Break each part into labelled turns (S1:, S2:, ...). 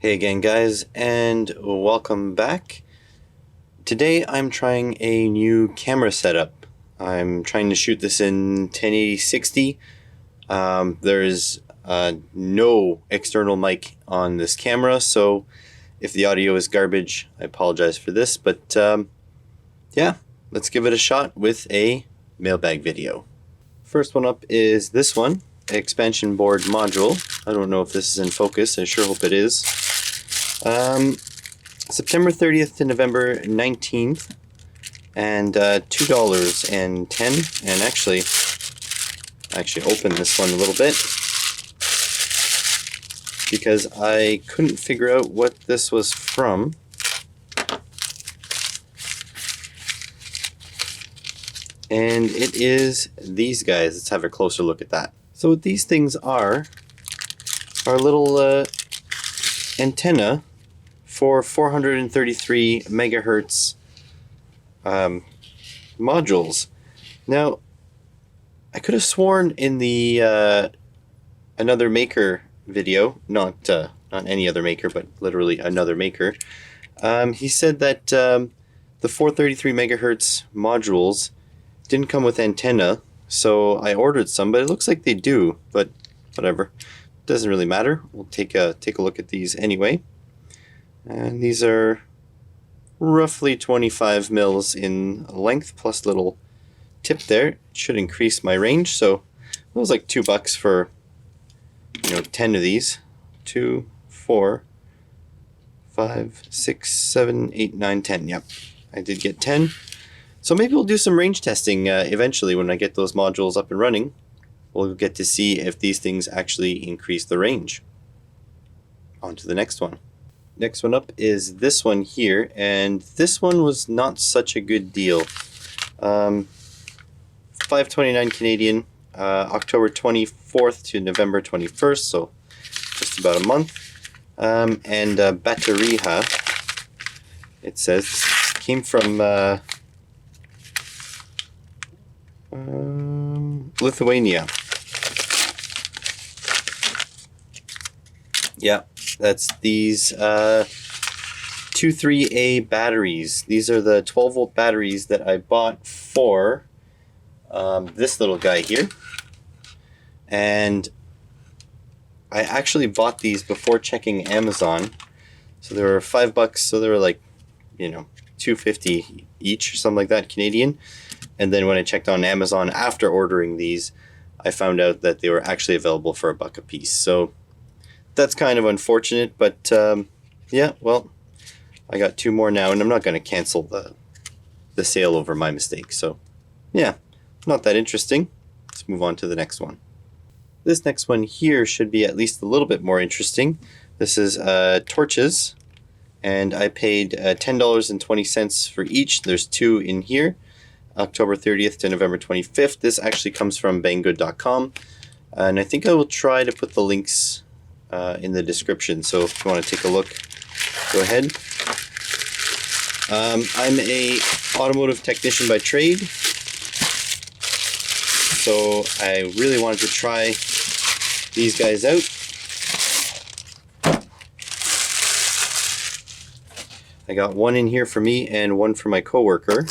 S1: Hey again guys, and welcome back. Today I'm trying a new camera setup. I'm trying to shoot this in 1080-60. There's no external mic on this camera, so if the audio is garbage, I apologize for this, but yeah, let's give it a shot with a mailbag video. First one up is this one, expansion board module. I don't know if this is in focus, I sure hope it is. September 30th to November 19th, and $2.10. And actually open this one a little bit because I couldn't figure out what this was from. And it is these guys. Let's have a closer look at that. So what these things are little antenna for 433 megahertz modules. Now, I could have sworn in the another maker video, not any other maker, but literally another maker, he said that the 433 megahertz modules didn't come with antenna, so I ordered some, but it looks like they do, but whatever. Doesn't really matter. We'll take a look at these anyway. And these are roughly 25 mils in length, plus little tip there. It should increase my range, so it was like $2 for 10 of these. 2, 4, 5, 6, 7, 8, 9, 10. Yep, I did get 10. So maybe we'll do some range testing eventually when I get those modules up and running. We'll get to see if these things actually increase the range. On to the next one. Next one up is this one here, and this one was not such a good deal. $5.29 Canadian, October 24th to November 21st, so just about a month. And Bateriha, it says, came from Lithuania. Yeah, that's these 23A batteries. These are the 12-volt batteries that I bought for this little guy here. And I actually bought these before checking Amazon. So they were $5, so they were like, $2.50 each or something like that Canadian. And then when I checked on Amazon after ordering these, I found out that they were actually available for $1 a piece. So that's kind of unfortunate, but yeah, well, I got 2 more now, and I'm not going to cancel the sale over my mistake. So yeah, not that interesting. Let's move on to the next one. This next one here should be at least a little bit more interesting. This is torches, and I paid $10.20 for each. There's 2 in here. October 30th to November 25th. This actually comes from Banggood.com, and I think I will try to put the links in the description, so if you want to take a look, go ahead. I'm a automotive technician by trade, so I really wanted to try these guys out. I got one in here for me and one for my coworker.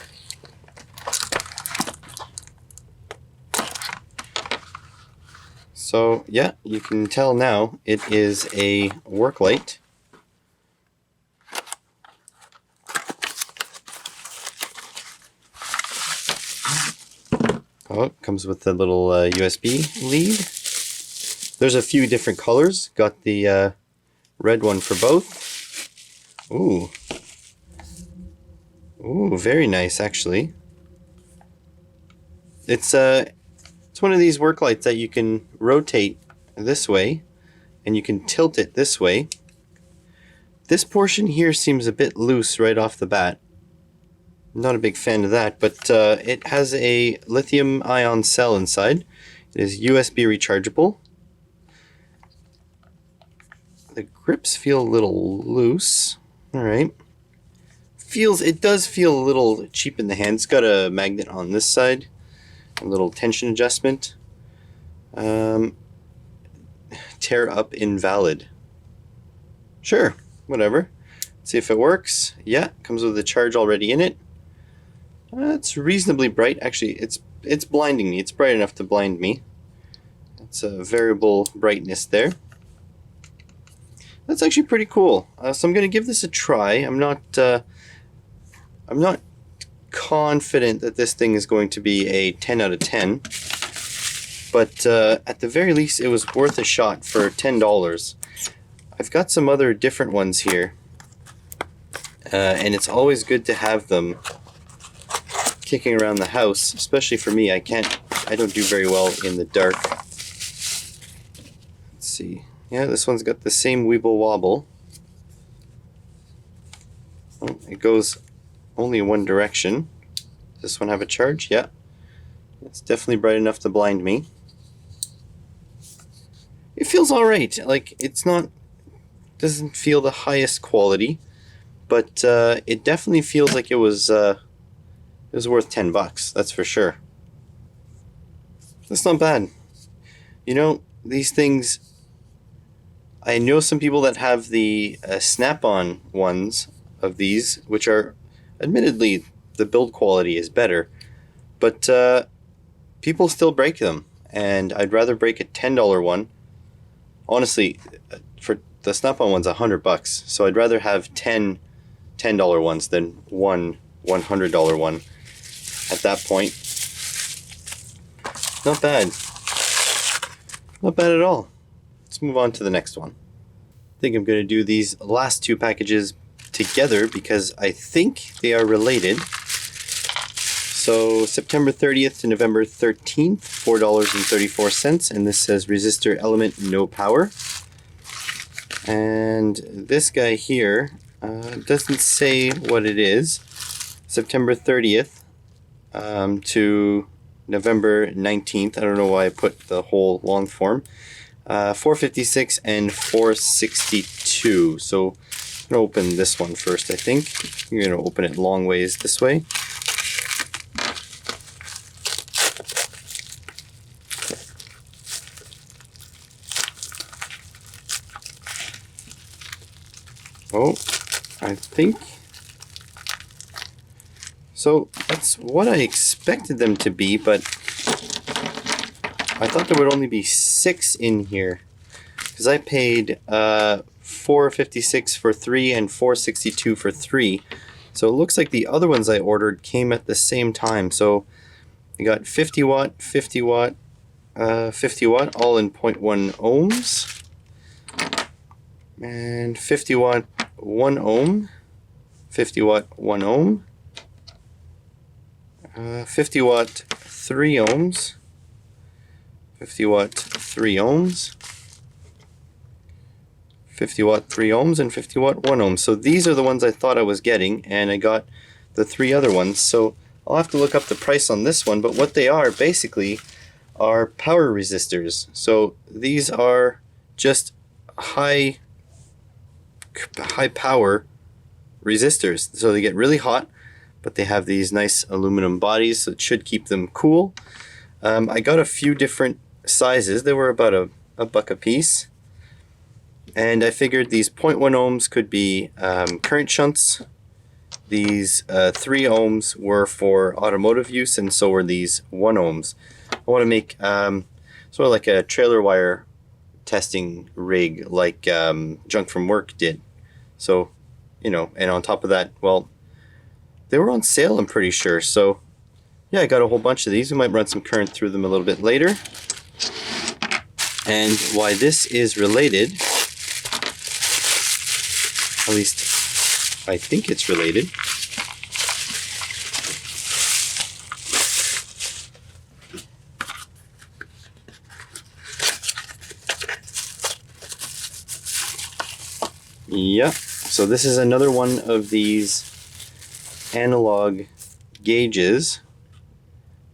S1: So yeah, you can tell now it is a work light. Oh, it comes with a little USB lead. There's a few different colors. Got the red one for both. Ooh, very nice actually. It's one of these work lights that you can rotate this way, and you can tilt it this way. This portion here seems a bit loose right off the bat. I'm not a big fan of that, but it has a lithium-ion cell inside. It is USB rechargeable. The grips feel a little loose. All right. It does feel a little cheap in the hand. It's got a magnet on this side. A little tension adjustment. Tear up invalid. Sure, whatever. See if it works. Yeah, comes with a charge already in it. It's reasonably bright. Actually, it's blinding me. It's bright enough to blind me. It's a variable brightness there. That's actually pretty cool. So I'm going to give this a try. I'm not confident that this thing is going to be a 10 out of 10. But at the very least, it was worth a shot for $10. I've got some other different ones here. And it's always good to have them kicking around the house, especially for me. I don't do very well in the dark. Let's see. Yeah, this one's got the same weeble wobble. Oh, it goes only in one direction. Does this one have a charge? Yeah. It's definitely bright enough to blind me. It feels alright. Like, doesn't feel the highest quality, but it definitely feels like it was worth $10, that's for sure. That's not bad. You know, these things, I know some people that have the snap-on ones of these, which are, admittedly, the build quality is better, but people still break them, and I'd rather break a $10 one. Honestly, for the snap-on one's $100, so I'd rather have 10 $10 ones than one $100 one. At that point, not bad. Not bad at all. Let's move on to the next one. I think I'm going to do these last two packages together because I think they are related. So September 30th to November 13th, $4.34, and this says resistor element no power. And this guy here doesn't say what it is. September 30th to November 19th. I don't know why I put the whole long form. 456 and 462. So I'm going to open this one first, I think. I'm going to open it long ways this way. Oh, I think. So that's what I expected them to be, but I thought there would only be 6 in here because I paid $4.56 for 3 and $4.62 for 3. So it looks like the other ones I ordered came at the same time. So you got 50 watt, 50 watt, 50 watt, all in 0.1 ohms, and 50 watt 1 ohm, 50 watt 1 ohm, 50 watt 3 ohms, 50 watt 3 ohms, 50 watt 3 ohms, and 50 watt 1 ohm. So these are the ones I thought I was getting, and I got the 3 other ones. So I'll have to look up the price on this one, but what they are basically are power resistors. So these are just high power resistors. So they get really hot, but they have these nice aluminum bodies, so it should keep them cool. I got a few different sizes. They were about a buck a piece. And I figured these 0.1 ohms could be current shunts. These 3 ohms were for automotive use, and so were these 1 ohms. I want to make sort of like a trailer wire testing rig like Junk from Work did. So, you know, and on top of that, well, they were on sale, I'm pretty sure. So, yeah, I got a whole bunch of these. We might run some current through them a little bit later. And why this is related, at least I think it's related. Yeah, so this is another one of these analog gauges.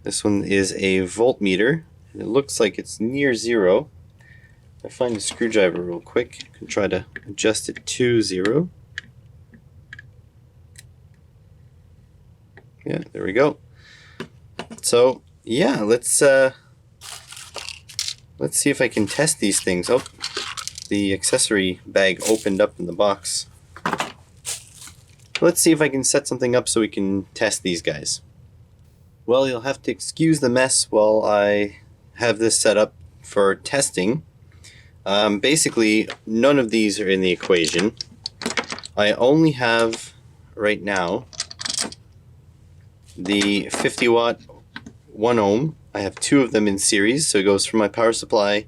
S1: This one is a voltmeter, and it looks like it's near 0. If I find a screwdriver real quick, I can try to adjust it to 0. Yeah, there we go. So yeah, let's see if I can test these things. Oh, the accessory bag opened up in the box. Let's see if I can set something up so we can test these guys. Well, you'll have to excuse the mess while I have this set up for testing. Basically, none of these are in the equation. I only have, right now, the 50 watt 1 ohm. I have two of them in series, so it goes from my power supply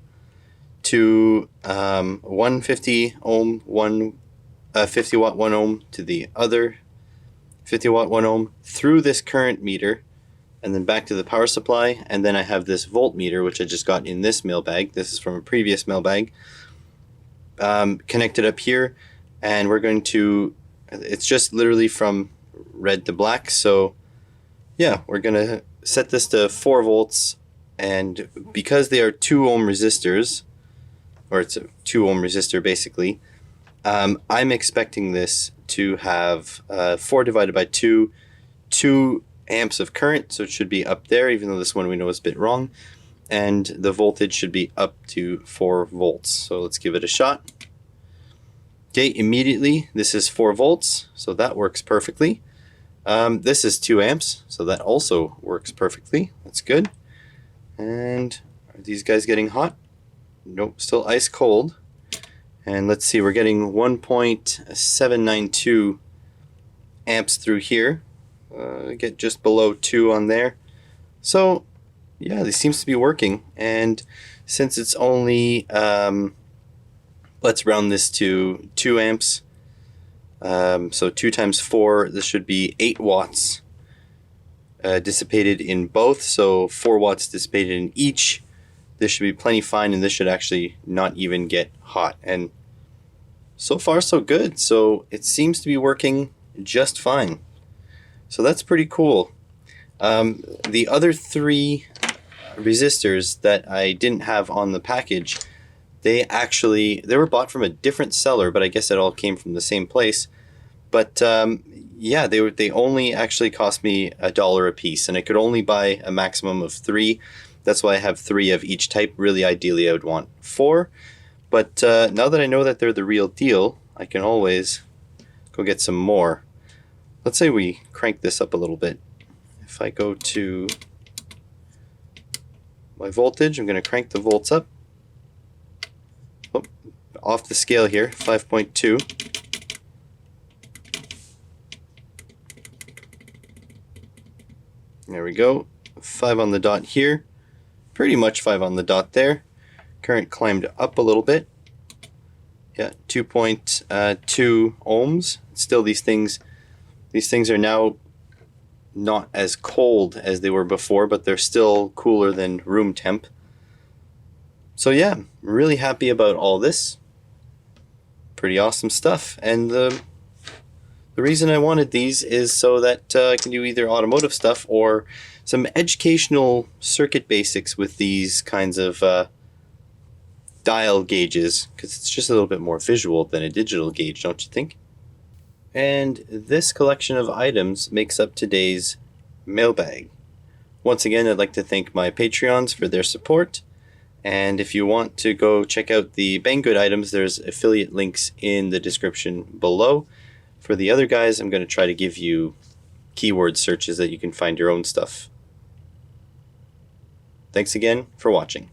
S1: to 150 ohm, 50 watt 1 ohm to the other 50 watt 1 ohm through this current meter, and then back to the power supply. And then I have this voltmeter, which I just got in this mailbag. This is from a previous mailbag, connected up here, and we're going to, it's just literally from red to black. So yeah, we're going to set this to 4 volts, and because they are 2 ohm resistors, or it's a 2 ohm resistor basically, I'm expecting this to have 4 divided by 2 amps of current, so it should be up there, even though this one we know is a bit wrong, and the voltage should be up to 4 volts. So let's give it a shot. Okay, immediately this is 4 volts, so that works perfectly. This is 2 amps, so that also works perfectly. That's good. And are these guys getting hot? Nope, still ice cold. And let's see, we're getting 1.792 amps through here. Get just below 2 on there. So yeah, this seems to be working. And since it's only, let's round this to 2 amps. So 2 times 4, this should be 8 watts dissipated in both. So 4 watts dissipated in each. This should be plenty fine, and this should actually not even get hot. And so far so good. So it seems to be working just fine. So that's pretty cool. The other 3 resistors that I didn't have on the package, they were bought from a different seller, but I guess it all came from the same place. But yeah, they only actually cost me $1 a piece, and I could only buy a maximum of 3. That's why I have 3 of each type. Really, ideally, I would want 4. But now that I know that they're the real deal, I can always go get some more. Let's say we crank this up a little bit. If I go to my voltage, I'm going to crank the volts up. Oh, off the scale here, 5.2. There we go. 5 on the dot here. Pretty much 5 on the dot there. Current climbed up a little bit. Yeah, 2.2 ohms. Still, these things are now not as cold as they were before, but they're still cooler than room temp. So yeah, I'm really happy about all this. Pretty awesome stuff. And the reason I wanted these is so that I can do either automotive stuff or some educational circuit basics with these kinds of dial gauges, because it's just a little bit more visual than a digital gauge, don't you think? And this collection of items makes up today's mailbag. Once again, I'd like to thank my Patreons for their support. And if you want to go check out the Banggood items, there's affiliate links in the description below. For the other guys, I'm going to try to give you keyword searches that you can find your own stuff. Thanks again for watching.